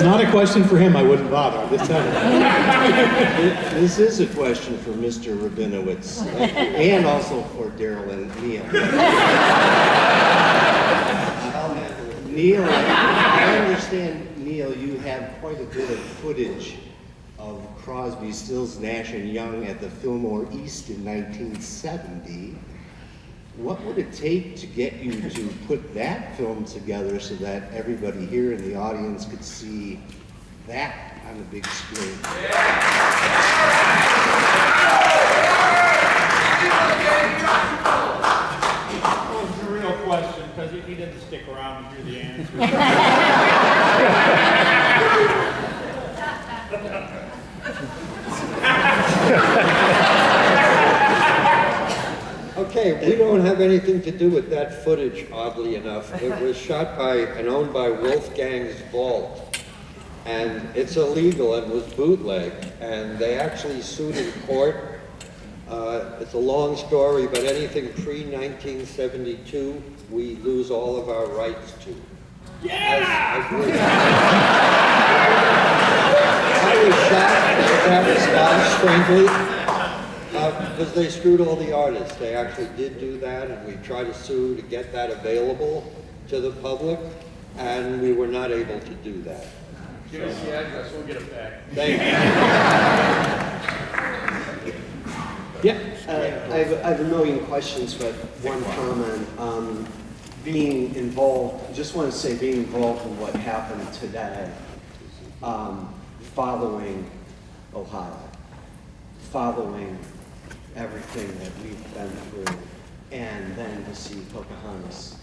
not a question for him, I wouldn't bother. I'm just telling you. This is a question for Mr. Rabinowitz, and also for Daryl and Neil. Neil, I understand, Neil, you have quite a bit of footage of Crosby, Stills, Nash and Young at the Fillmore East in 1970. What would it take to get you to put that film together so that everybody here in the audience could see that on the big screen? That was a real question, because he didn't stick around to hear the answer. Okay, we don't have anything to do with that footage, oddly enough. It was shot by and owned by Wolfgang's Vault, and it's illegal and was bootleg, and they actually sued in court. It's a long story, but anything pre-1972, we lose all of our rights to. Yeah! I was shocked at that response, frankly. Because they screwed all the artists. They actually did do that, and we tried to sue to get that available to the public, and we were not able to do that. Give us the address, we'll get it back. Thank you. Yeah, I have a million questions, but one comment. Being involved, just want to say being involved in what happened today, following Ohio, following everything that we've been through, and then to see Pocahontas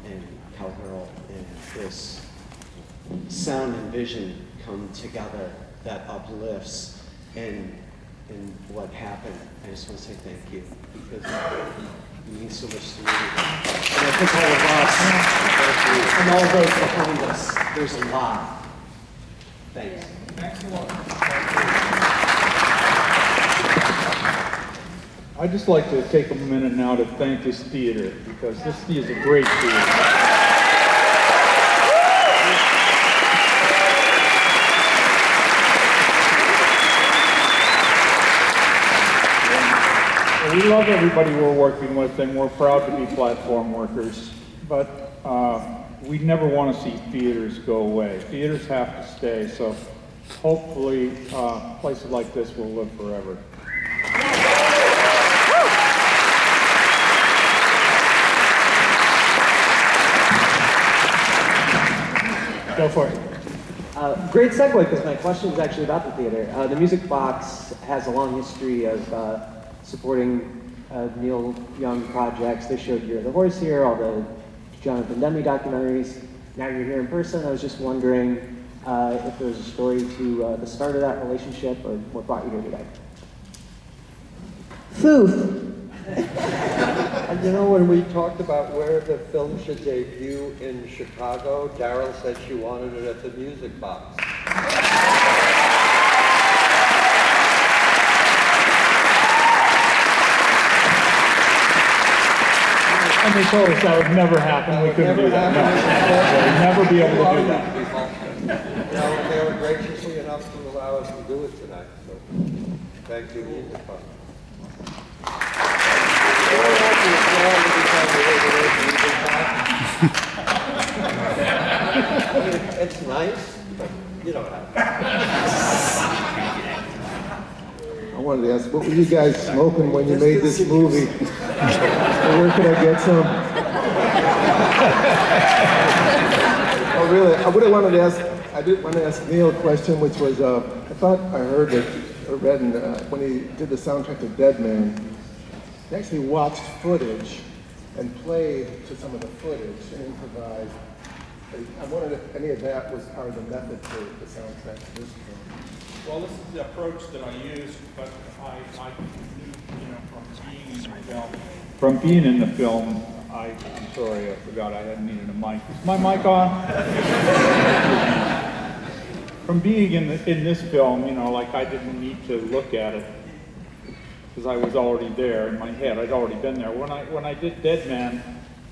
and Cowgirl and this sound and vision come together that uplifts and what happened. I just want to say thank you, because it means so much to me. And I think all of us, and all those behind us, there's a lot. Thanks. Thanks a lot. I'd just like to take a minute now to thank this theater, because this is a great theater. We love everybody we're working with, and we're proud to be platform workers, but we never want to see theaters go away. Theaters have to stay, so hopefully places like this will live forever. Go for it. Great segue, because my question is actually about the theater. The Music Box has a long history of supporting Neil Young projects. They showed Year of the Horse here, all the Jonathan Demme documentaries. Now you're here in person. I was just wondering if there was a story to the start of that relationship, or what brought you here today. Foof! You know, when we talked about where the film should debut in Chicago, Daryl said she wanted it at the Music Box. And they told us that would never happen. We couldn't do that. No. We'd never be able to do that. You know, they were graciously enough to allow us to do it tonight. So, thank you, Music Box. It's nice, but you don't have to. I wanted to ask, what were you guys smoking when you made this movie? Where could I get some? Oh, really? I would have wanted to ask. I did want to ask Neil a question, which was, I thought I heard it or read when he did the soundtrack to Dead Man. He actually watched footage and played to some of the footage and improvised. I wondered if any of that was part of the method for the soundtrack to this film. Well, this is the approach that I use, but I knew, From being in the film, I'm sorry, I forgot I hadn't needed a mic. Is my mic on? From being in this film, like I didn't need to look at it because I was already there in my head. I'd already been there. When I did Dead Man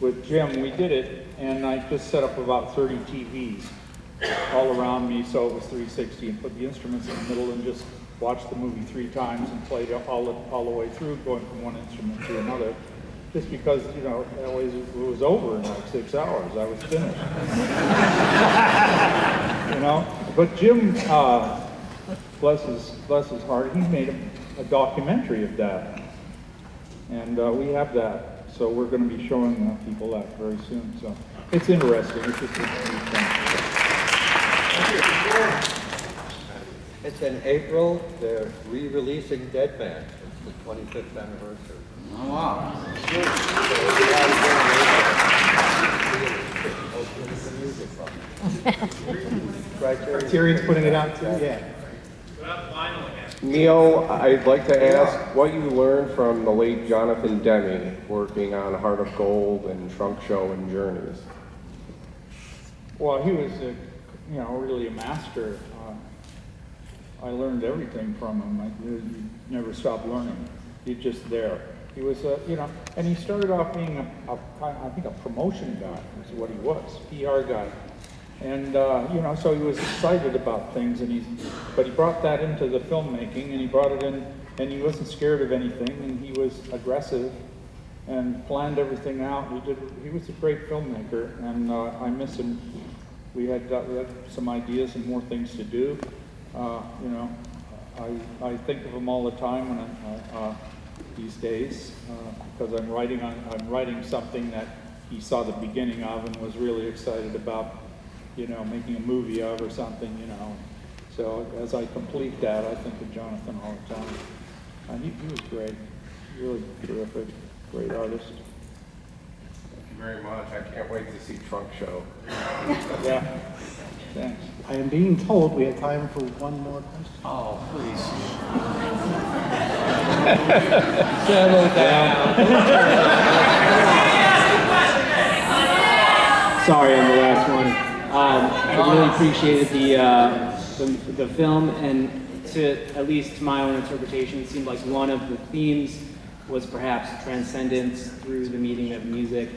with Jim, we did it, and I just set up about 30 TVs. all around me, so it was 360, and put the instruments in the middle and just watched the movie 3 times and played it all the way through, going from one instrument to another. Just because, you know, it was over in like 6 hours. I was finished. You know? But Jim, bless his heart, he made a documentary of that. And we have that. So we're going to be showing people that very soon. So it's interesting. It's just interesting. It's in April, they're re-releasing Dead Man. It's the 25th anniversary. Oh, wow. Tyrion's putting it out too, yeah. Neil, I'd like to ask what you learned from the late Jonathan Demme working on Heart of Gold and Trunk Show and Journeys. Well, he was, really a master. I learned everything from him. You never stopped learning. You're just there. He was, and he started off being a promotion guy, is what he was, PR guy. And, so he was excited about things, but he brought that into the filmmaking, and he brought it in, and he wasn't scared of anything, and he was aggressive and planned everything out. He was a great filmmaker, and I miss him. We had some ideas and more things to do. I think of him all the time when these days, because I'm writing something that he saw the beginning of and was really excited about, making a movie of or something, So as I complete that, I think of Jonathan all the time. He was great, really terrific, great artist. Thank you very much. I can't wait to see Trunk Show. Yeah, thanks. I am being told we have time for one more question. Oh, please. Settle down. Sorry on the last one. I really appreciated the film, and to at least to my own interpretation, it seemed like one of the themes was perhaps transcendence through the meaning of music.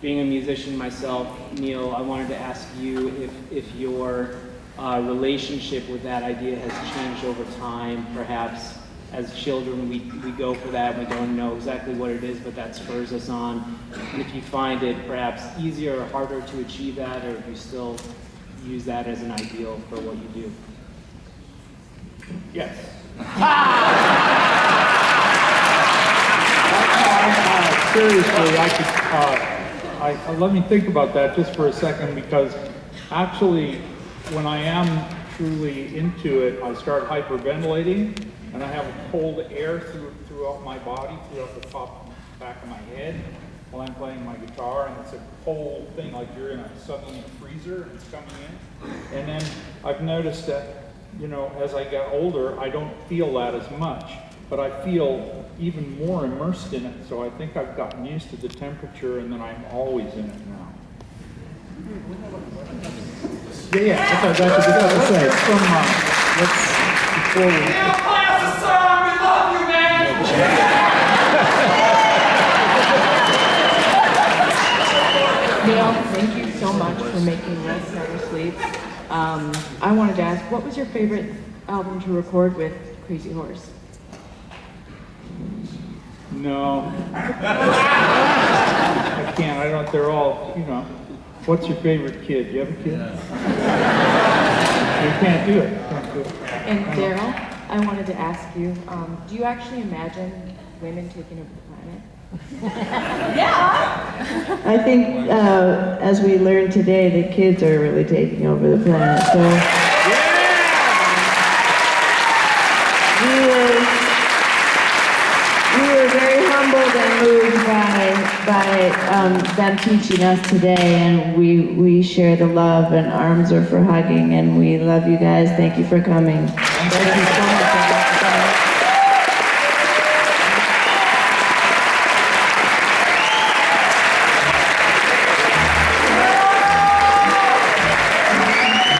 Being a musician myself, Neil, I wanted to ask you if your relationship with that idea has changed over time. Perhaps as children we go for that, we don't know exactly what it is, but that spurs us on. And if you find it perhaps easier or harder to achieve that, or if you still use that as an ideal for what you do. Yes. Seriously, let me think about that just for a second, because actually, when I am truly into it, I start hyperventilating, and I have cold air throughout my body, throughout the back of my head, while I'm playing my guitar, and it's a cold thing, like you're in suddenly in a freezer, and it's coming in. And then I've noticed that, as I get older, I don't feel that as much, but I feel even more immersed in it, so I think I've gotten used to the temperature, and then I'm always in it now. Yeah, that's what I was just about to say. Play us a song, we love you, man! Neil, thank you so much for making Rest Never Sleeps. I wanted to ask, what was your favorite album to record with Crazy Horse? No. I can't, I don't, they're all, what's your favorite kid? You have a kid? You can't do it. And Daryl, I wanted to ask you, do you actually imagine women taking over the planet? I think, as we learned today, the kids are really taking over the planet. So we were very humbled and moved by them teaching us today, and we share the love, and arms are for hugging, and we love you guys. Thank you for coming. Thank you.